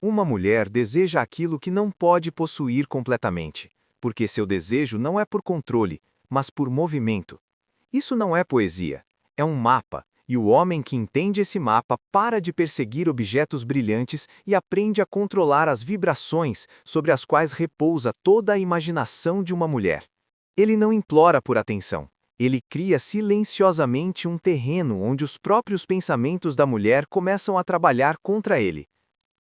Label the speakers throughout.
Speaker 1: Uma mulher deseja aquilo que não pode possuir completamente, porque seu desejo não é por controle, mas por movimento. Isso não é poesia, é um mapa, e o homem que entende esse mapa para de perseguir objetos brilhantes e aprende a controlar as vibrações sobre as quais repousa toda a imaginação de uma mulher. Ele não implora por atenção. Ele cria silenciosamente um terreno onde os próprios pensamentos da mulher começam a trabalhar contra ele.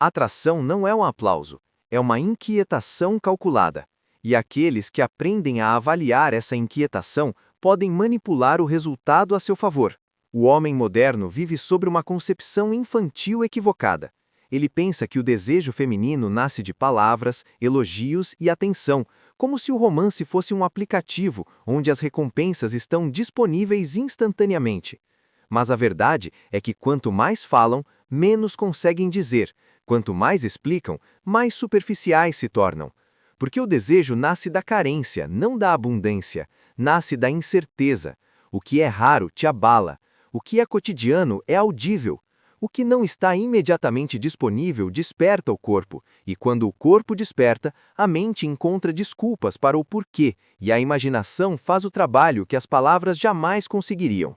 Speaker 1: Atração não é um aplauso, é uma inquietação calculada. E aqueles que aprendem a avaliar essa inquietação podem manipular o resultado a seu favor. O homem moderno vive sobre uma concepção infantil equivocada. Ele pensa que o desejo feminino nasce de palavras, elogios e atenção, como se o romance fosse um aplicativo onde as recompensas estão disponíveis instantaneamente. Mas a verdade é que quanto mais falam, menos conseguem dizer. Quanto mais explicam, mais superficiais se tornam. Porque o desejo nasce da carência, não da abundância. Nasce da incerteza. O que é raro te abala. O que é cotidiano é audível. O que não está imediatamente disponível desperta o corpo, e quando o corpo desperta, a mente encontra desculpas para o porquê, e a imaginação faz o trabalho que as palavras jamais conseguiriam.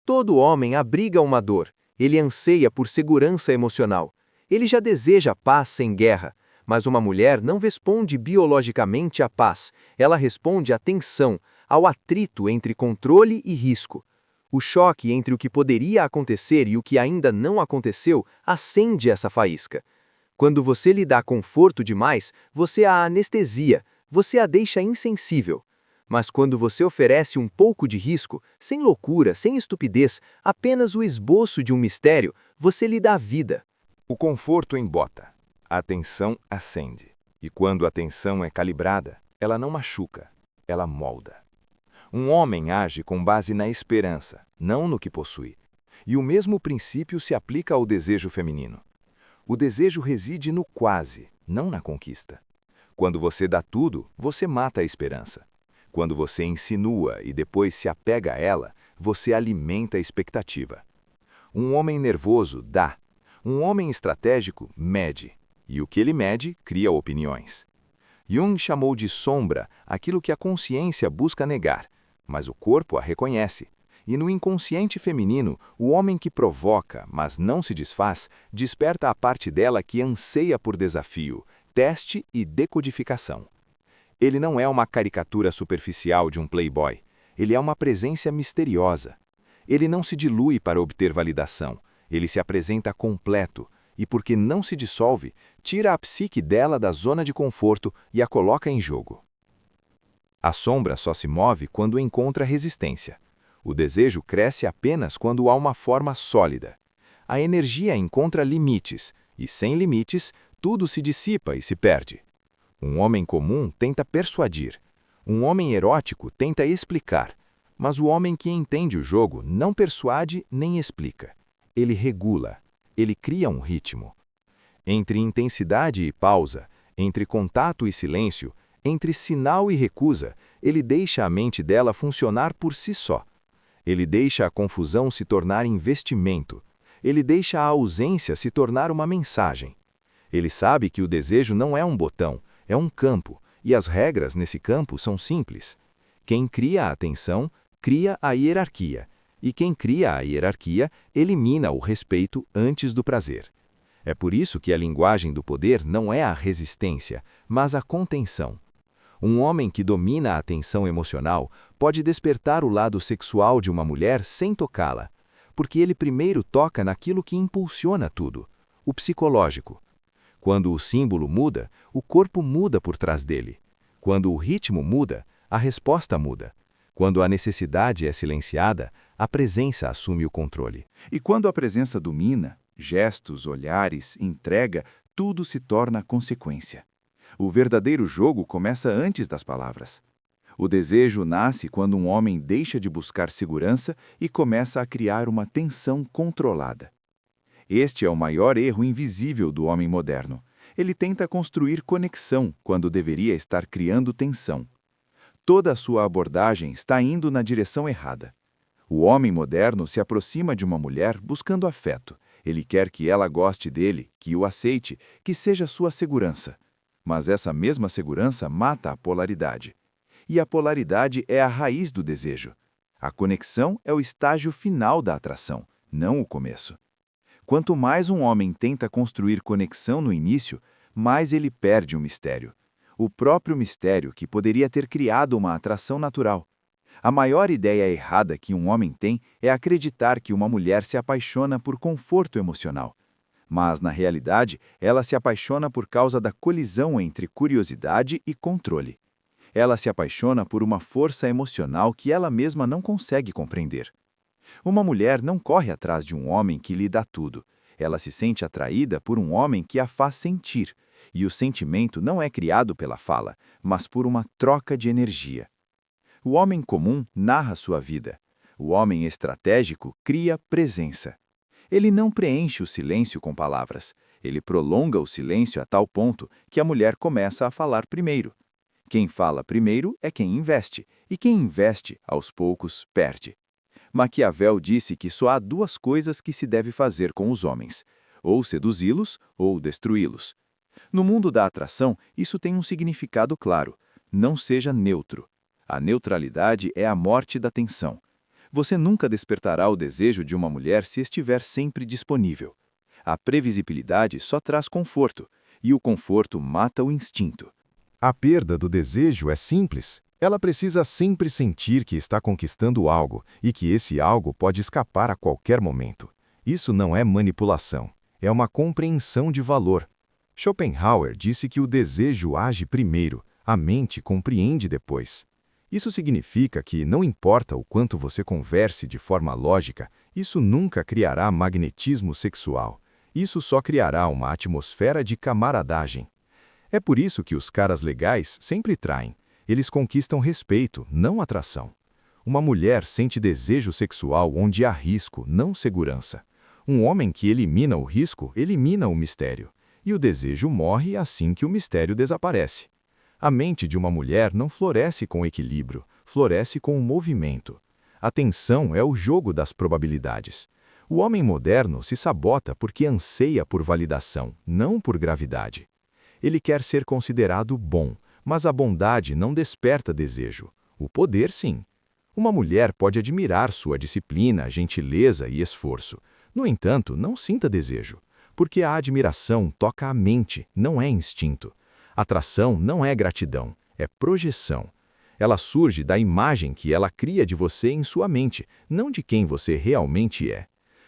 Speaker 1: Todo homem abriga uma dor, ele anseia por segurança emocional. Ele já deseja paz sem guerra, mas uma mulher não responde biologicamente à paz, ela responde à tensão, ao atrito entre controle e risco. O choque entre o que poderia acontecer e o que ainda não aconteceu acende essa faísca. Quando você lhe dá conforto demais, você a anestesia, você a deixa insensível. Mas quando você oferece um pouco de risco, sem loucura, sem estupidez, apenas o esboço de um mistério, você lhe dá vida.
Speaker 2: O conforto embota, a atenção acende. E quando a atenção é calibrada, ela não machuca, ela molda. Um homem age com base na esperança, não no que possui. E o mesmo princípio se aplica ao desejo feminino. O desejo reside no quase, não na conquista. Quando você dá tudo, você mata a esperança. Quando você insinua e depois se apega a ela, você alimenta a expectativa. Um homem nervoso dá. Um homem estratégico mede. E o que ele mede cria opiniões. Jung chamou de sombra aquilo que a consciência busca negar, mas o corpo a reconhece. E no inconsciente feminino, o homem que provoca, mas não se desfaz, desperta a parte dela que anseia por desafio, teste e decodificação. Ele não é uma caricatura superficial de um playboy. Ele é uma presença misteriosa. Ele não se dilui para obter validação. Ele se apresenta completo. E porque não se dissolve, tira a psique dela da zona de conforto e a coloca em jogo. A sombra só se move quando encontra resistência. O desejo cresce apenas quando há uma forma sólida. A energia encontra limites, e sem limites, tudo se dissipa e se perde. Um homem comum tenta persuadir. Um homem erótico tenta explicar. Mas o homem que entende o jogo não persuade nem explica. Ele regula. Ele cria um ritmo. Entre intensidade e pausa, entre contato e silêncio, entre sinal e recusa, ele deixa a mente dela funcionar por si só. Ele deixa a confusão se tornar investimento. Ele deixa a ausência se tornar uma mensagem. Ele sabe que o desejo não é um botão, é um campo, e as regras nesse campo são simples. Quem cria a atenção, cria a hierarquia, e quem cria a hierarquia elimina o respeito antes do prazer. É por isso que a linguagem do poder não é a resistência, mas a contenção. Um homem que domina a atenção emocional pode despertar o lado sexual de uma mulher sem tocá-la, porque ele primeiro toca naquilo que impulsiona tudo, o psicológico. Quando o símbolo muda, o corpo muda por trás dele. Quando o ritmo muda, a resposta muda. Quando a necessidade é silenciada, a presença assume o controle.
Speaker 3: E quando a presença domina, gestos, olhares, entrega, tudo se torna consequência. O verdadeiro jogo começa antes das palavras. O desejo nasce quando um homem deixa de buscar segurança e começa a criar uma tensão controlada. Este é o maior erro invisível do homem moderno. Ele tenta construir conexão quando deveria estar criando tensão. Toda a sua abordagem está indo na direção errada. O homem moderno se aproxima de uma mulher buscando afeto. Ele quer que ela goste dele, que o aceite, que seja sua segurança. Mas essa mesma segurança mata a polaridade. E a polaridade é a raiz do desejo. A conexão é o estágio final da atração, não o começo. Quanto mais um homem tenta construir conexão no início, mais ele perde o mistério. O próprio mistério que poderia ter criado uma atração natural. A maior ideia errada que um homem tem é acreditar que uma mulher se apaixona por conforto emocional. Mas, na realidade, ela se apaixona por causa da colisão entre curiosidade e controle. Ela se apaixona por uma força emocional que ela mesma não consegue compreender. Uma mulher não corre atrás de um homem que lhe dá tudo. Ela se sente atraída por um homem que a faz sentir. E o sentimento não é criado pela fala, mas por uma troca de energia. O homem comum narra sua vida. O homem estratégico cria presença. Ele não preenche o silêncio com palavras. Ele prolonga o silêncio a tal ponto que a mulher começa a falar primeiro. Quem fala primeiro é quem investe, e quem investe, aos poucos, perde. Maquiavel disse que só há duas coisas que se deve fazer com os homens: ou seduzi-los ou destruí-los. No mundo da atração, isso tem um significado claro: não seja neutro. A neutralidade é a morte da tensão. Você nunca despertará o desejo de uma mulher se estiver sempre disponível. A previsibilidade só traz conforto, e o conforto mata o instinto.
Speaker 2: A perda do desejo é simples. Ela precisa sempre sentir que está conquistando algo e que esse algo pode escapar a qualquer momento. Isso não é manipulação, é uma compreensão de valor. Schopenhauer disse que o desejo age primeiro, a mente compreende depois. Isso significa que, não importa o quanto você converse de forma lógica, isso nunca criará magnetismo sexual. Isso só criará uma atmosfera de camaradagem. É por isso que os caras legais sempre traem. Eles conquistam respeito, não atração. Uma mulher sente desejo sexual onde há risco, não segurança. Um homem que elimina o risco, elimina o mistério. E o desejo morre assim que o mistério desaparece. A mente de uma mulher não floresce com equilíbrio, floresce com o movimento. A tensão é o jogo das probabilidades. O homem moderno se sabota porque anseia por validação, não por gravidade. Ele quer ser considerado bom, mas a bondade não desperta desejo. O poder, sim. Uma mulher pode admirar sua disciplina, gentileza e esforço. No entanto, não sinta desejo, porque a admiração toca a mente, não é instinto. Atração não é gratidão, é projeção. Ela surge da imagem que ela cria de você em sua mente, não de quem você realmente é.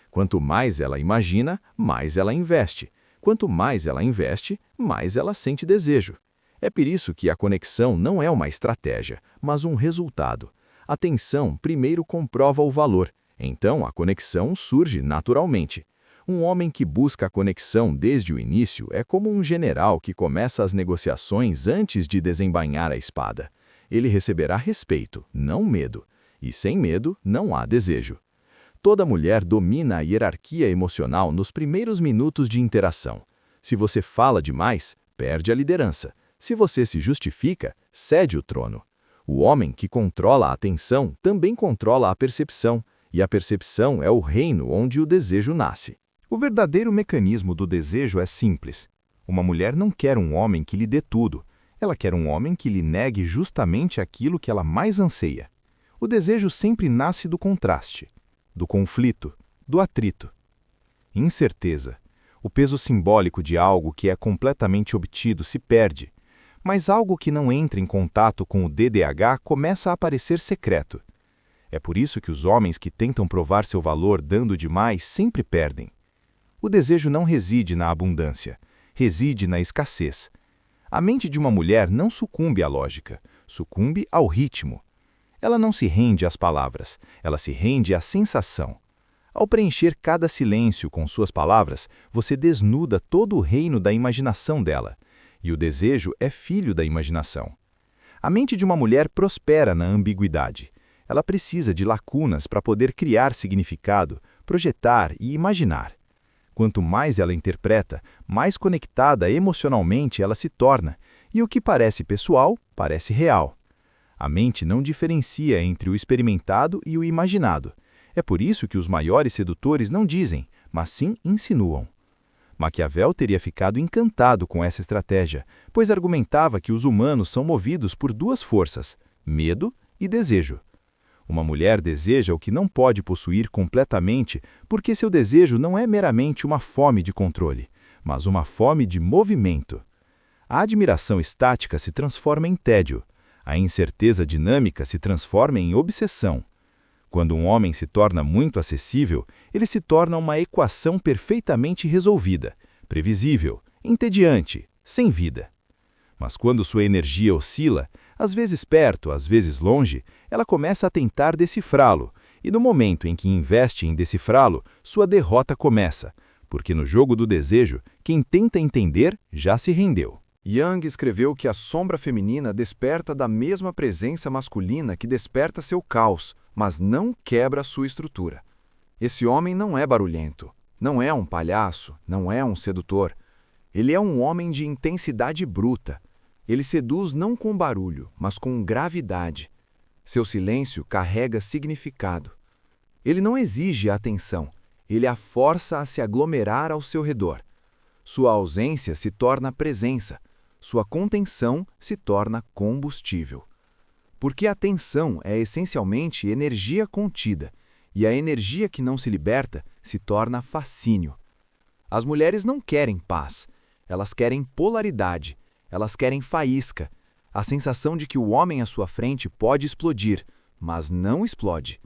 Speaker 2: Quanto mais ela imagina, mais ela investe. Quanto mais ela investe, mais ela sente desejo. É por isso que a conexão não é uma estratégia, mas um resultado. A tensão primeiro comprova o valor, então a conexão surge naturalmente. Um homem que busca a conexão desde o início é como um general que começa as negociações antes de desembainhar a espada. Ele receberá respeito, não medo. E sem medo, não há desejo. Toda mulher domina a hierarquia emocional nos primeiros minutos de interação. Se você fala demais, perde a liderança. Se você se justifica, cede o trono. O homem que controla a atenção também controla a percepção, e a percepção é o reino onde o desejo nasce. O verdadeiro mecanismo do desejo é simples. Uma mulher não quer um homem que lhe dê tudo. Ela quer um homem que lhe negue justamente aquilo que ela mais anseia. O desejo sempre nasce do contraste, do conflito, do atrito. Incerteza. O peso simbólico de algo que é completamente obtido se perde, mas algo que não entra em contato com o DDH começa a parecer secreto. É por isso que os homens que tentam provar seu valor dando demais sempre perdem. O desejo não reside na abundância, reside na escassez. A mente de uma mulher não sucumbe à lógica, sucumbe ao ritmo. Ela não se rende às palavras, ela se rende à sensação. Ao preencher cada silêncio com suas palavras, você desnuda todo o reino da imaginação dela. E o desejo é filho da imaginação. A mente de uma mulher prospera na ambiguidade. Ela precisa de lacunas para poder criar significado, projetar e imaginar. Quanto mais ela interpreta, mais conectada emocionalmente ela se torna, e o que parece pessoal, parece real. A mente não diferencia entre o experimentado e o imaginado. É por isso que os maiores sedutores não dizem,
Speaker 3: mas sim insinuam. Maquiavel teria ficado encantado com essa estratégia, pois argumentava que os humanos são movidos por duas forças, medo e desejo. Uma mulher deseja o que não pode possuir completamente porque seu desejo não é meramente uma fome de controle, mas uma fome de movimento. A admiração estática se transforma em tédio. A incerteza dinâmica se transforma em obsessão. Quando um homem se torna muito acessível, ele se torna uma equação perfeitamente resolvida, previsível, entediante, sem vida. Mas quando sua energia oscila, às vezes perto, às vezes longe, ela começa a tentar decifrá-lo, e no momento em que investe em decifrá-lo, sua derrota começa, porque no jogo do desejo, quem tenta entender já se rendeu.
Speaker 2: Jung escreveu que a sombra feminina desperta da mesma presença masculina que desperta seu caos, mas não quebra sua estrutura. Esse homem não é barulhento, não é um palhaço, não é um sedutor. Ele é um homem de intensidade bruta. Ele seduz não com barulho, mas com gravidade. Seu silêncio carrega significado. Ele não exige atenção, ele a força a se aglomerar ao seu redor. Sua ausência se torna presença. Sua contenção se torna combustível. Porque a tensão é essencialmente energia contida, e a energia que não se liberta se torna fascínio. As mulheres não querem paz, elas querem polaridade, elas querem faísca, a sensação de que o homem à sua frente pode explodir, mas não explode.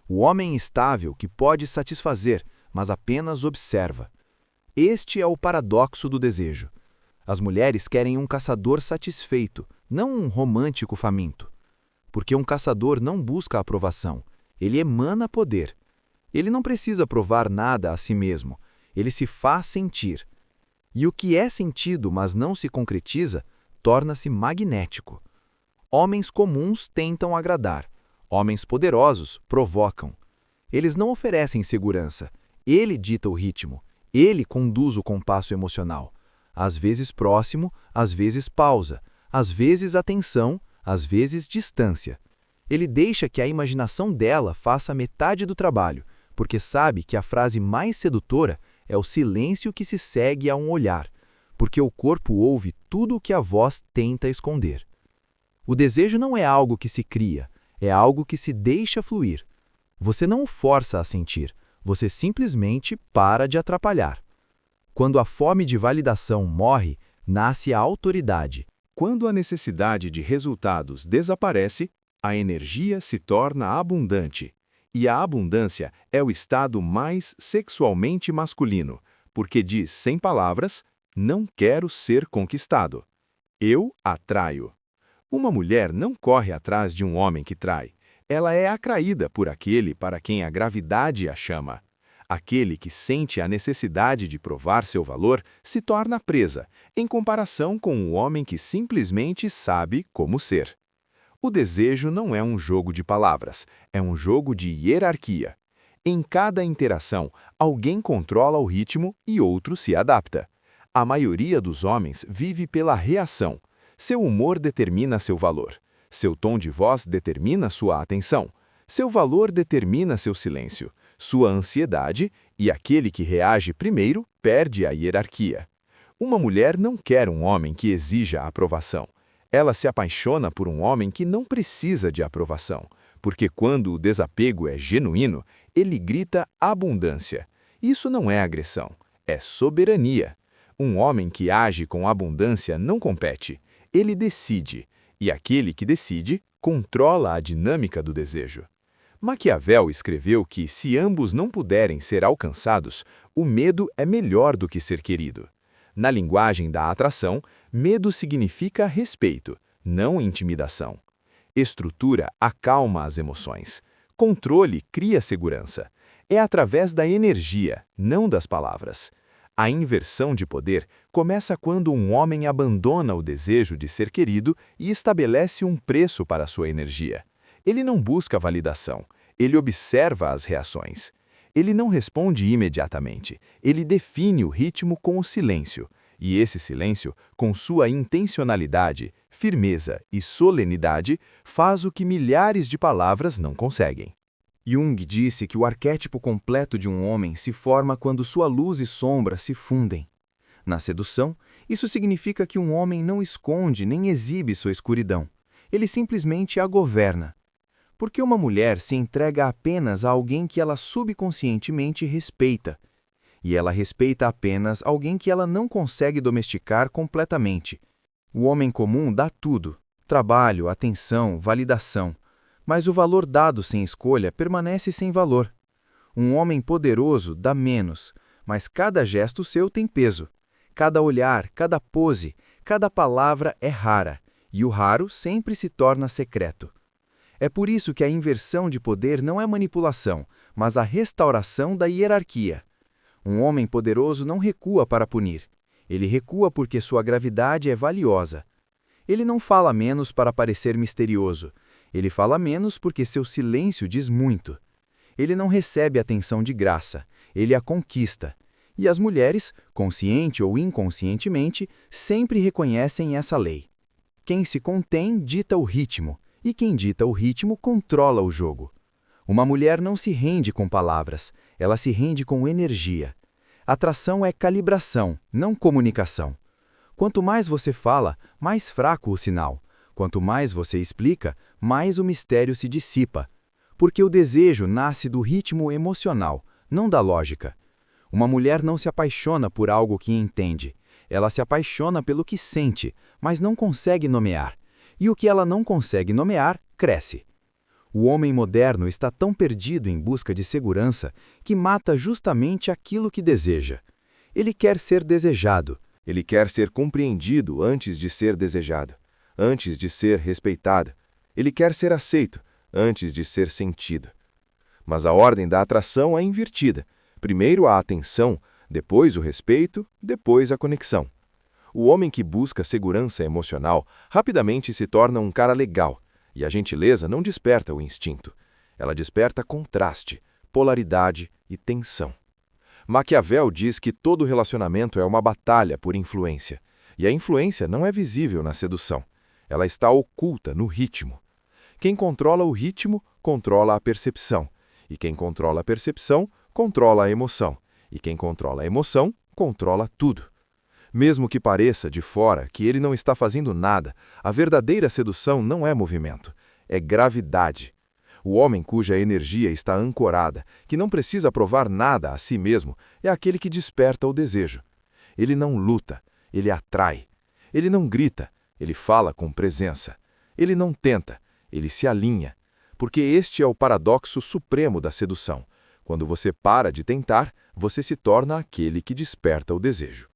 Speaker 2: O homem estável que pode satisfazer, mas apenas observa. Este é o paradoxo do desejo. As mulheres querem um caçador satisfeito, não um romântico faminto. Porque um caçador não busca aprovação, ele emana poder. Ele não precisa provar nada a si mesmo, ele se faz sentir. E o que é sentido, mas não se concretiza, torna-se magnético. Homens comuns tentam agradar, homens poderosos provocam. Eles não oferecem segurança, ele dita o ritmo, ele conduz o compasso emocional. Às vezes próximo, às vezes pausa, às vezes atenção, às vezes distância. Ele deixa que a imaginação dela faça metade do trabalho, porque sabe que a frase mais sedutora é o silêncio que se segue a um olhar, porque o corpo ouve tudo o que a voz tenta esconder. O desejo não é algo que se cria, é algo que se deixa fluir. Você não o força a sentir, você simplesmente para de atrapalhar. Quando a fome de validação morre, nasce a autoridade.
Speaker 1: Quando a necessidade de resultados desaparece, a energia se torna abundante. E a abundância é o estado mais sexualmente masculino, porque diz sem palavras, não quero ser conquistado. Eu atraio. Uma mulher não corre atrás de um homem que trai. Ela é atraída por aquele para quem a gravidade a chama. Aquele que sente a necessidade de provar seu valor se torna presa, em comparação com o homem que simplesmente sabe como ser. O desejo não é um jogo de palavras, é um jogo de hierarquia. Em cada interação, alguém controla o ritmo e outro se adapta. A maioria dos homens vive pela reação. Seu humor determina seu valor. Seu tom de voz determina sua atenção. Seu valor determina seu silêncio. Sua ansiedade, e aquele que reage primeiro perde a hierarquia. Uma mulher não quer um homem que exija aprovação. Ela se apaixona por um homem que não precisa de aprovação, porque quando o desapego é genuíno, ele grita abundância. Isso não é agressão, é soberania. Um homem que age com abundância não compete, ele decide, e aquele que decide controla a dinâmica do desejo. Maquiavel escreveu que, se ambos não puderem ser alcançados, o medo é melhor do que ser querido. Na linguagem da atração, medo significa respeito, não intimidação. Estrutura acalma as emoções. Controle cria segurança. É através da energia, não das palavras. A inversão de poder começa quando um homem abandona o desejo de ser querido e estabelece um preço para sua energia. Ele não busca validação, ele observa as reações. Ele não responde imediatamente, ele define o ritmo com o silêncio, e esse silêncio, com sua intencionalidade, firmeza e solenidade, faz o que milhares de palavras não conseguem.
Speaker 3: Jung disse que o arquétipo completo de um homem se forma quando sua luz e sombra se fundem. Na sedução, isso significa que um homem não esconde nem exibe sua escuridão. Ele simplesmente a governa. Porque uma mulher se entrega apenas a alguém que ela subconscientemente respeita. E ela respeita apenas alguém que ela não consegue domesticar completamente. O homem comum dá tudo: trabalho, atenção, validação. Mas o valor dado sem escolha permanece sem valor. Um homem poderoso dá menos, mas cada gesto seu tem peso. Cada olhar, cada pose, cada palavra é rara, e o raro sempre se torna secreto. É por isso que a inversão de poder não é manipulação, mas a restauração da hierarquia. Um homem poderoso não recua para punir. Ele recua porque sua gravidade é valiosa. Ele não fala menos para parecer misterioso. Ele fala menos porque seu silêncio diz muito. Ele não recebe atenção de graça, ele a conquista. E as mulheres, consciente ou inconscientemente, sempre reconhecem essa lei. Quem se contém dita o ritmo, e quem dita o ritmo controla o jogo. Uma mulher não se rende com palavras, ela se rende com energia. Atração é calibração, não comunicação. Quanto mais você fala, mais fraco o sinal. Quanto mais você explica, mais o mistério se dissipa. Porque o desejo nasce do ritmo emocional, não da lógica. Uma mulher não se apaixona por algo que entende. Ela se apaixona pelo que sente, mas não consegue nomear. E o que ela não consegue nomear, cresce. O homem moderno está tão perdido em busca de segurança que mata justamente aquilo que deseja. Ele quer ser desejado.
Speaker 2: Ele quer ser compreendido antes de ser desejado, antes de ser respeitado. Ele quer ser aceito antes de ser sentido. Mas a ordem da atração é invertida. Primeiro a atenção, depois o respeito, depois a conexão. O homem que busca segurança emocional rapidamente se torna um cara legal, e a gentileza não desperta o instinto. Ela desperta contraste, polaridade e tensão. Maquiavel diz que todo relacionamento é uma batalha por influência, e a influência não é visível na sedução. Ela está oculta no ritmo. Quem controla o ritmo, controla a percepção, e quem controla a percepção, controla a emoção, e quem controla a emoção, controla tudo. Mesmo que pareça de fora que ele não está fazendo nada, a verdadeira sedução não é movimento, é gravidade. O homem cuja energia está ancorada, que não precisa provar nada a si mesmo, é aquele que desperta o desejo. Ele não luta, ele atrai. Ele não grita, ele fala com presença. Ele não tenta, ele se alinha. Porque este é o paradoxo supremo da sedução. Quando você para de tentar, você se torna aquele que desperta o desejo.